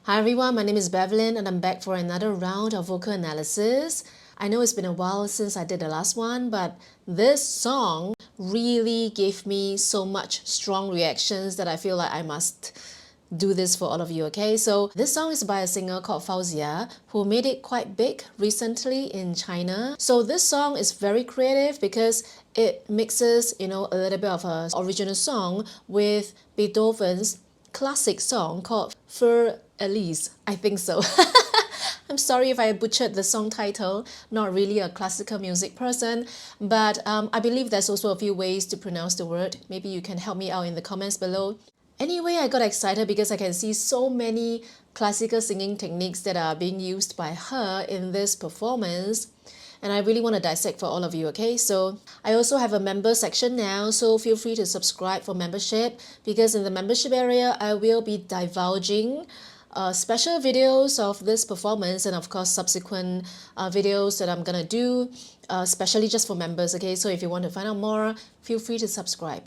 Hi everyone, my name is Bevelyn and I'm back for another round of vocal analysis. I know it's been a while since I did the last one, but this song really gave me so much strong reactions that I feel like I must do this for all of you, okay? So this song is by a singer called Faouzia who made it quite big recently in China. So this song is very creative because it mixes, a little bit of her original song with Beethoven's classic song called For Elise. I think so. I'm sorry if I butchered the song title, not really a classical music person, but I believe there's also a few ways to pronounce the word. Maybe you can help me out in the comments below. Anyway, I got excited because I can see so many classical singing techniques that are being used by her in this performance. And I really want to dissect for all of you, okay? So I also have a member section now, so feel free to subscribe for membership because in the membership area, I will be divulging special videos of this performance and of course subsequent videos that I'm gonna do, especially just for members, okay? So if you want to find out more, feel free to subscribe.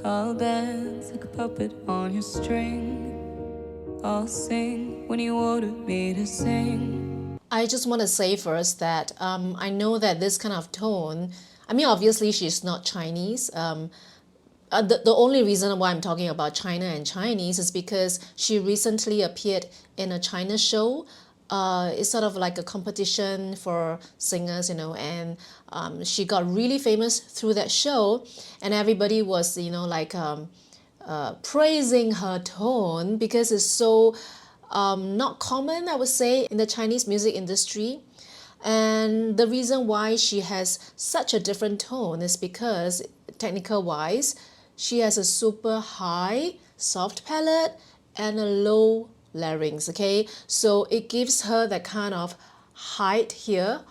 I'll dance like a puppet on your string. I'll sing when you order me to sing. I just want to say first that I know that this kind of tone, I mean, obviously she's not Chinese. The only reason why I'm talking about China and Chinese is because she recently appeared in a China show. It's sort of like a competition for singers, and she got really famous through that show, and everybody was, praising her tone because it's so not common, I would say, in the Chinese music industry. And the reason why she has such a different tone is because, technical wise, she has a super high soft palate and a low larynx, okay? So it gives her that kind of height here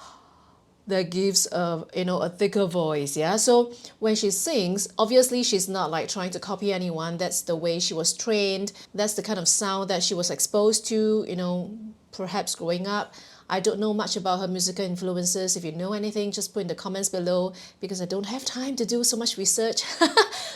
that gives a thicker voice, yeah? So when she sings, obviously she's not like trying to copy anyone. That's the way she was trained. That's the kind of sound that she was exposed to, perhaps growing up. I don't know much about her musical influences. If you know anything, just put in the comments below because I don't have time to do so much research.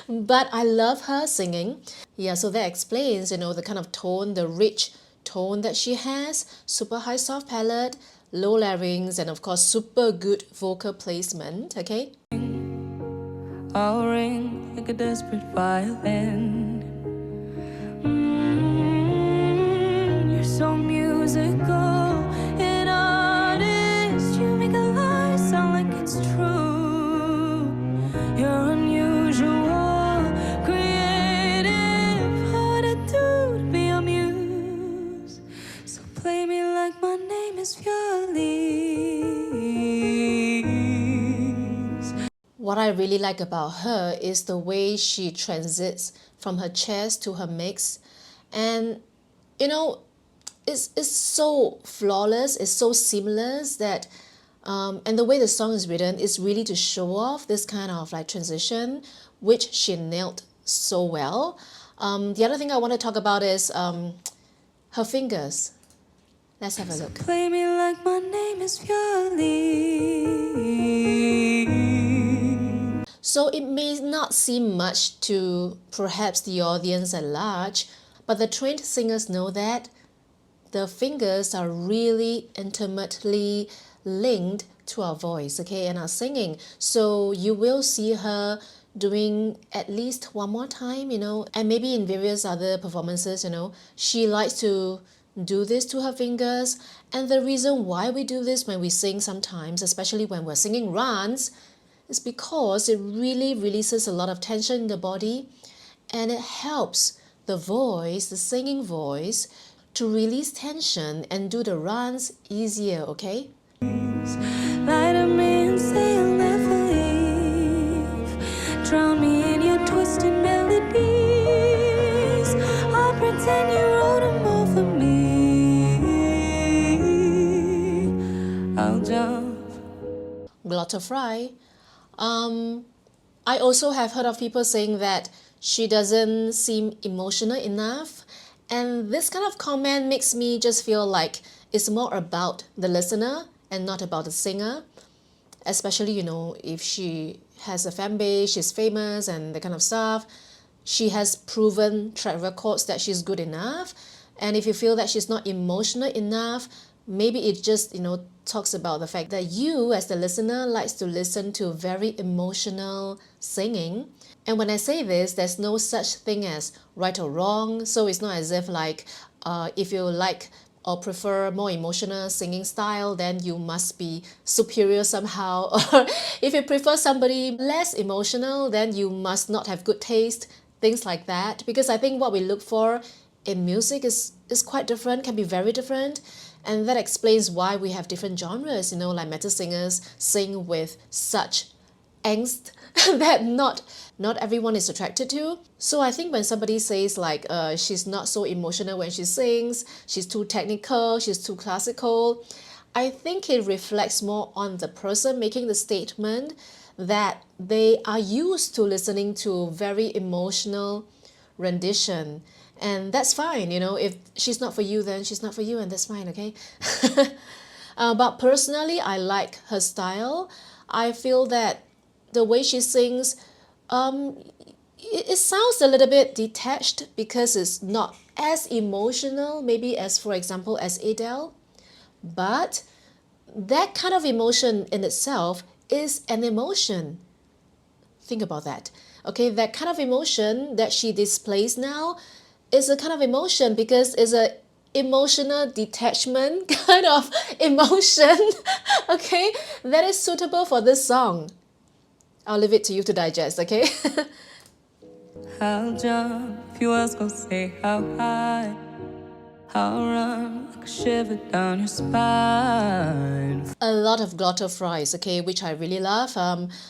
But I love her singing. Yeah, so that explains, the kind of tone, the rich tone that she has. Super high soft palate, low larynx, and of course super good vocal placement, okay? I'll ring like a desperate violin. You're so musical. What I really like about her is the way she transits from her chest to her mix. And, it's so flawless, it's so seamless that, and the way the song is written is really to show off this kind of like transition, which she nailed so well. The other thing I want to talk about is her fingers. Let's have a look. Play me like my name is So it may not seem much to perhaps the audience at large, but the trained singers know that the fingers are really intimately linked to our voice, okay, and our singing. So you will see her doing at least one more time, and maybe in various other performances, she likes to do this to her fingers. And the reason why we do this when we sing sometimes, especially when we're singing runs, is because it really releases a lot of tension in the body and it helps the voice, the singing voice, to release tension and do the runs easier, okay? Lie to me and say you'll never leave. Drown me in your twisted melodies. I'll pretend you wrote them all for me. I'll jump. Glotter fry. I also have heard of people saying that she doesn't seem emotional enough. And this kind of comment makes me just feel like it's more about the listener and not about the singer. Especially, if she has a fan base, she's famous and that kind of stuff. She has proven track records that she's good enough. And if you feel that she's not emotional enough, maybe it just, talks about the fact that you as the listener likes to listen to very emotional singing. And when I say this, there's no such thing as right or wrong. So it's not as if like if you like or prefer more emotional singing style, then you must be superior somehow. Or if you prefer somebody less emotional, then you must not have good taste, things like that. Because I think what we look for in music is quite different, can be very different. And that explains why we have different genres, like metal singers sing with such angst that not everyone is attracted to. So I think when somebody says like she's not so emotional when she sings, she's too technical, she's too classical, I think it reflects more on the person making the statement, that they are used to listening to very emotional rendition. And that's fine, if she's not for you, then she's not for you, and that's fine, okay? But personally, I like her style. I feel that the way she sings, it sounds a little bit detached because it's not as emotional, maybe as, for example, as Adele. But that kind of emotion in itself is an emotion. Think about that. Okay, that kind of emotion that she displays now is a kind of emotion because it's a emotional detachment kind of emotion, okay, that is suitable for this song. I'll leave it to you to digest, okay? I'll jump if you else go say how high. I'll run like a shiver down your spine. A lot of glottal fries, okay, which I really love.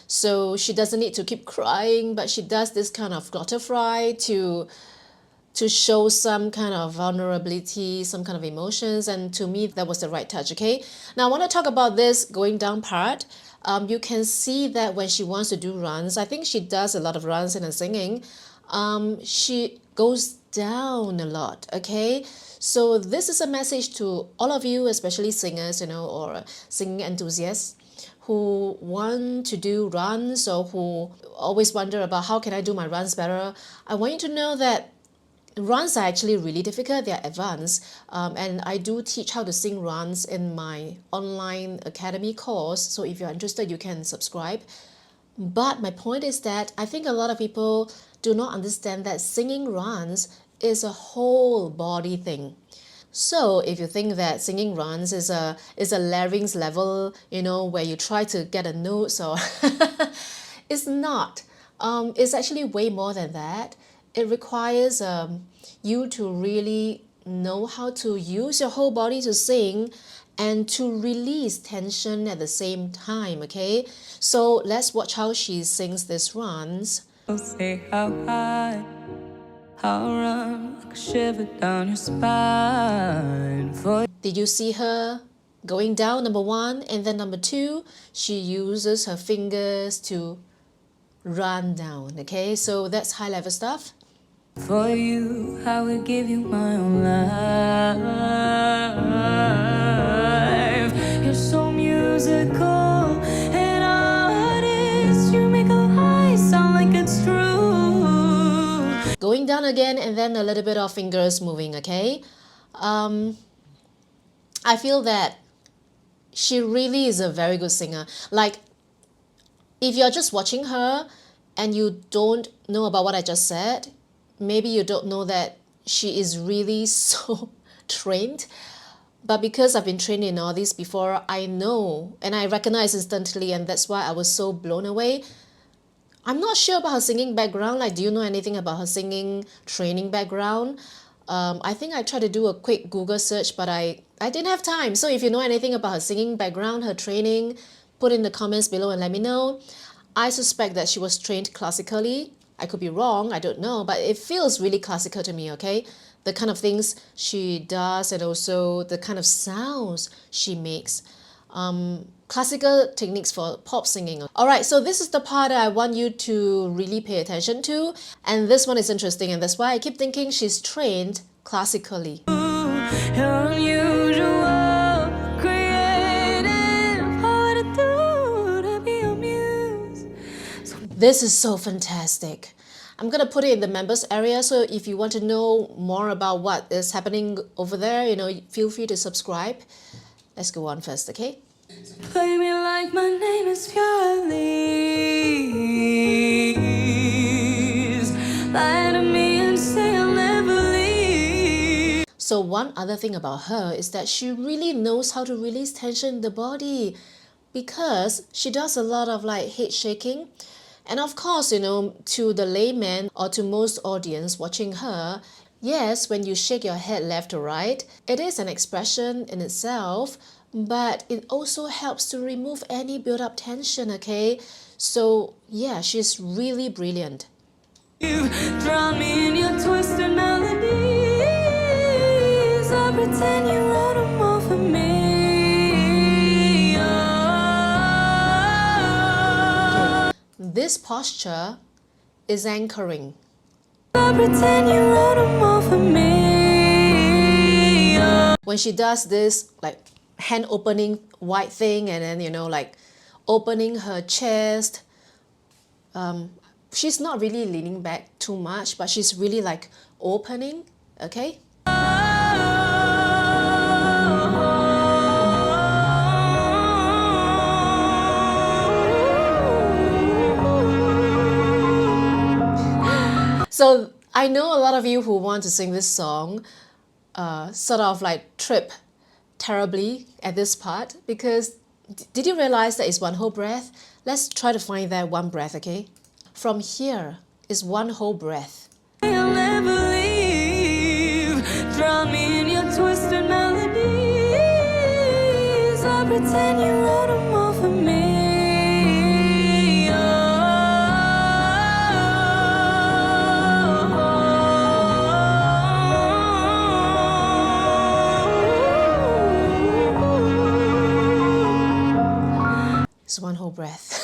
So she doesn't need to keep crying, but she does this kind of glottal fry to show some kind of vulnerability, some kind of emotions, and to me that was the right touch, okay? Now I want to talk about this going down part. You can see that when she wants to do runs, I think she does a lot of runs in her singing, she goes down a lot, okay? So this is a message to all of you, especially singers, or singing enthusiasts who want to do runs or who always wonder about how can I do my runs better. I want you to know that runs are actually really difficult, they're advanced, and I do teach how to sing runs in my online academy course, so if you're interested you can subscribe. But my point is that I think a lot of people do not understand that singing runs is a whole body thing. So if you think that singing runs is a larynx level, where you try to get a note, so it's not. It's actually way more than that. It requires you to really know how to use your whole body to sing and to release tension at the same time, okay? So let's watch how she sings this runs. Say how high. I'll run like a shiver down your spine. Did you see her going down, number one? And then number two, she uses her fingers to run down, okay? So that's high level stuff. For you, I would give you my own life. You're so musical, an artist. You make a lie sound like it's true. Going down again and then a little bit of fingers moving, okay? I feel that she really is a very good singer. Like, if you're just watching her and you don't know about what I just said, maybe you don't know that she is really so trained. But because I've been trained in all this before, I know and I recognize instantly, and that's why I was so blown away. I'm not sure about her singing background. Like, do you know anything about her singing training background? I think I tried to do a quick Google search, but I didn't have time. So if you know anything about her singing background, her training, put in the comments below and let me know. I suspect that she was trained classically. I could be wrong, I don't know, but it feels really classical to me, okay? The kind of things she does and also the kind of sounds she makes. classical techniques for pop singing. Alright, so this is the part that I want you to really pay attention to, and this one is interesting, and that's why I keep thinking she's trained classically. You're unusual, creative, hard to do to be your muse. This is so fantastic. I'm gonna put it in the members area, so if you want to know more about what is happening over there, feel free to subscribe. Let's go on first, okay? Play me like my name is pure Elise. Lie to me and say I'll never leave. So one other thing about her is that she really knows how to release tension in the body, because she does a lot of like head shaking. And of course, to the layman or to most audience watching her, yes, when you shake your head left to right, it is an expression in itself, but it also helps to remove any built-up tension, okay? So yeah, she's really brilliant. You drown me in your twisted melodies. I pretend you wrote them all for me. This posture is anchoring. I pretend you wrote them all for me. When she does this like hand opening wide thing, and then like opening her chest, she's not really leaning back too much, but she's really like opening, okay? So I know a lot of you who want to sing this song sort of like trip terribly at this part, because did you realize that it's one whole breath? Let's try to find that one breath, okay? From here is one whole breath. I'll never leave. Drown me in your twisted melodies. I pretend you wrote them all for me. It's one whole breath.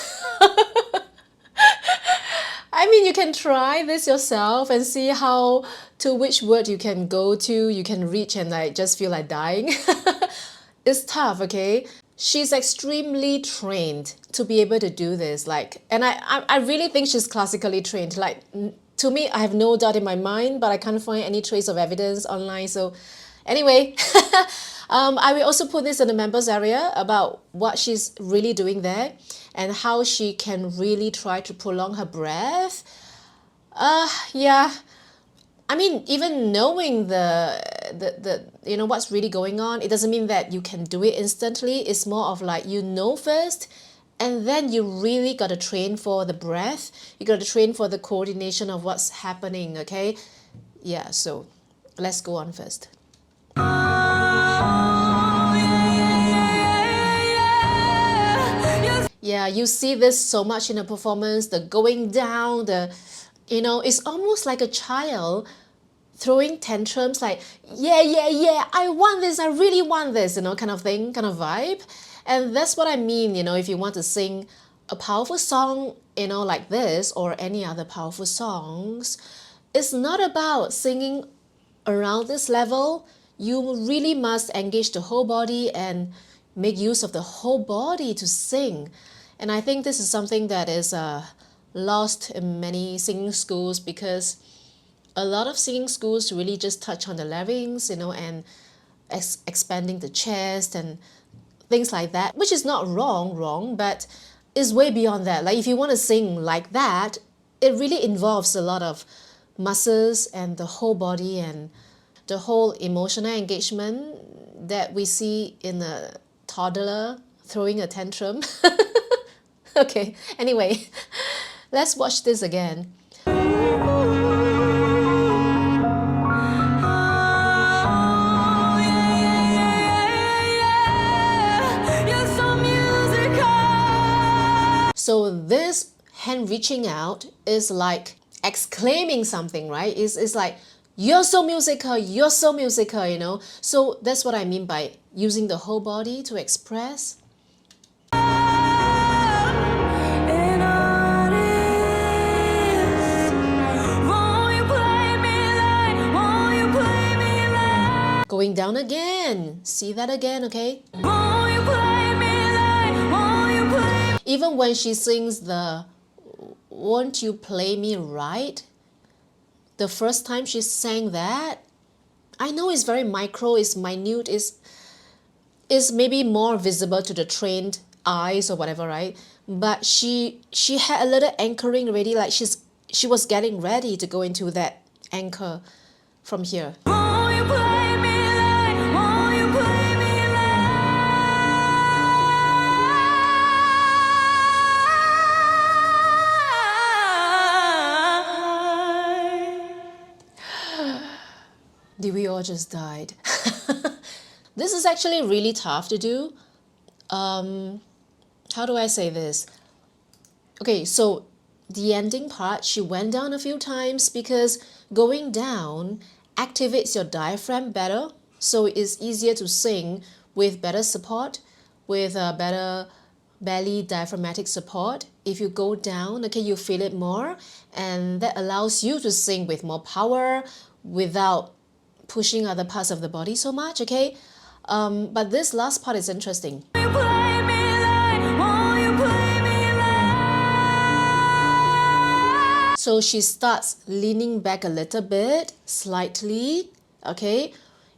I mean, you can try this yourself and see how, to which word you can go to, you can reach and like just feel like dying. It's tough, okay? She's extremely trained to be able to do this. And I really think she's classically trained. To me, I have no doubt in my mind, but I can't find any trace of evidence online. So anyway, I will also put this in the members area about what she's really doing there and how she can really try to prolong her breath. Yeah, I mean, even knowing the what's really going on, it doesn't mean that you can do it instantly. It's more of like first, and then you really got to train for the breath. You got to train for the coordination of what's happening, okay? Yeah, so let's go on first. Yeah, you see this so much in a performance, the going down, it's almost like a child throwing tantrums like, yeah, I want this, I really want this, kind of thing, kind of vibe. And that's what I mean, if you want to sing a powerful song, like this or any other powerful songs, it's not about singing around this level. You really must engage the whole body and make use of the whole body to sing. And I think this is something that is lost in many singing schools, because a lot of singing schools really just touch on the larynx, and expanding the chest and things like that, which is not wrong, but is way beyond that. Like if you want to sing like that, it really involves a lot of muscles and the whole body and the whole emotional engagement that we see in a toddler throwing a tantrum. Okay, anyway, let's watch this again. So this hand reaching out is like exclaiming something, right? It's like, you're so musical, So that's what I mean by using the whole body to express. down again. See that again, okay? Won't you play me like, won't you play? Even when she sings the "Won't you play me right?" the first time she sang that, I know it's very micro, it's minute, is maybe more visible to the trained eyes or whatever, right? But she had a little anchoring already, like she was getting ready to go into that anchor from here. Won't you play me like, won't you play me like? Did we all just died? This is actually really tough to do. How do I say this? Okay, so the ending part, she went down a few times because going down activates your diaphragm better, so it's easier to sing with better support, with a better belly diaphragmatic support. If you go down, okay, you feel it more, and that allows you to sing with more power without pushing other parts of the body so much, okay? But this last part is interesting. You play me like, won't you play me like? So she starts leaning back a little bit, slightly, okay?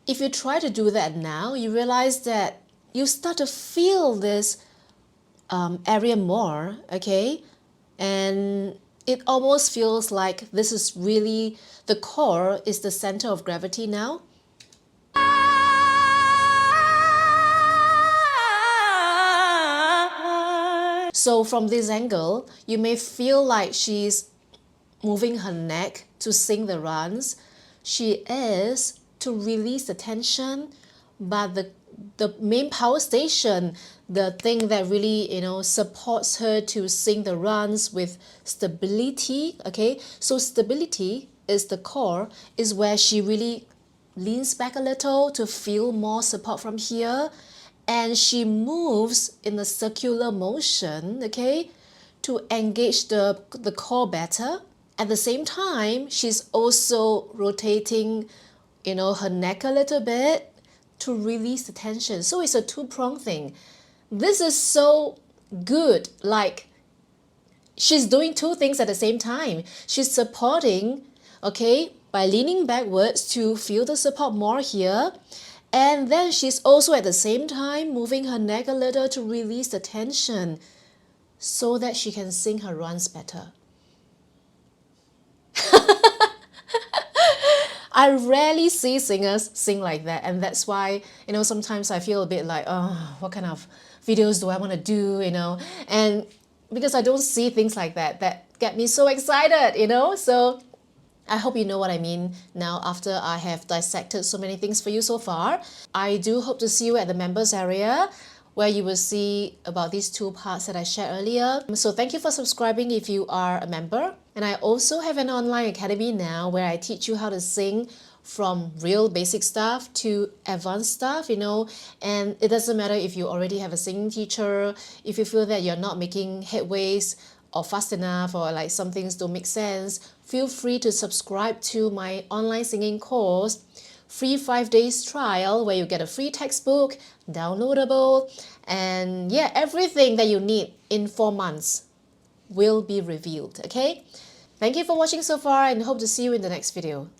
If you try to do that now, you realize that you start to feel this area more, okay? And it almost feels like this is really, the core is the center of gravity now. So from this angle, you may feel like she's moving her neck to sing the runs. She is to release the tension, but the main power station, the thing that really, supports her to sing the runs with stability, okay? So stability is the core, is where she really leans back a little to feel more support from here. And she moves in a circular motion, okay, to engage the core better. At the same time, she's also rotating, her neck a little bit to release the tension. So it's a two-pronged thing. This is so good. Like, she's doing two things at the same time. She's supporting, okay, by leaning backwards to feel the support more here. And then she's also at the same time moving her neck a little to release the tension so that she can sing her runs better. I rarely see singers sing like that, and that's why, sometimes I feel a bit like, oh, what kind of videos do I want to do, and because I don't see things like that get me so excited, so I hope you know what I mean now after I have dissected so many things for you so far. I do hope to see you at the members area where you will see about these two parts that I shared earlier. So thank you for subscribing if you are a member. And I also have an online academy now where I teach you how to sing from real basic stuff to advanced stuff, and it doesn't matter if you already have a singing teacher, if you feel that you're not making headways or fast enough, or like some things don't make sense, feel free to subscribe to my online singing course, free 5 days trial where you get a free textbook, downloadable, and yeah, everything that you need in 4 months will be revealed, okay? Thank you for watching so far and hope to see you in the next video.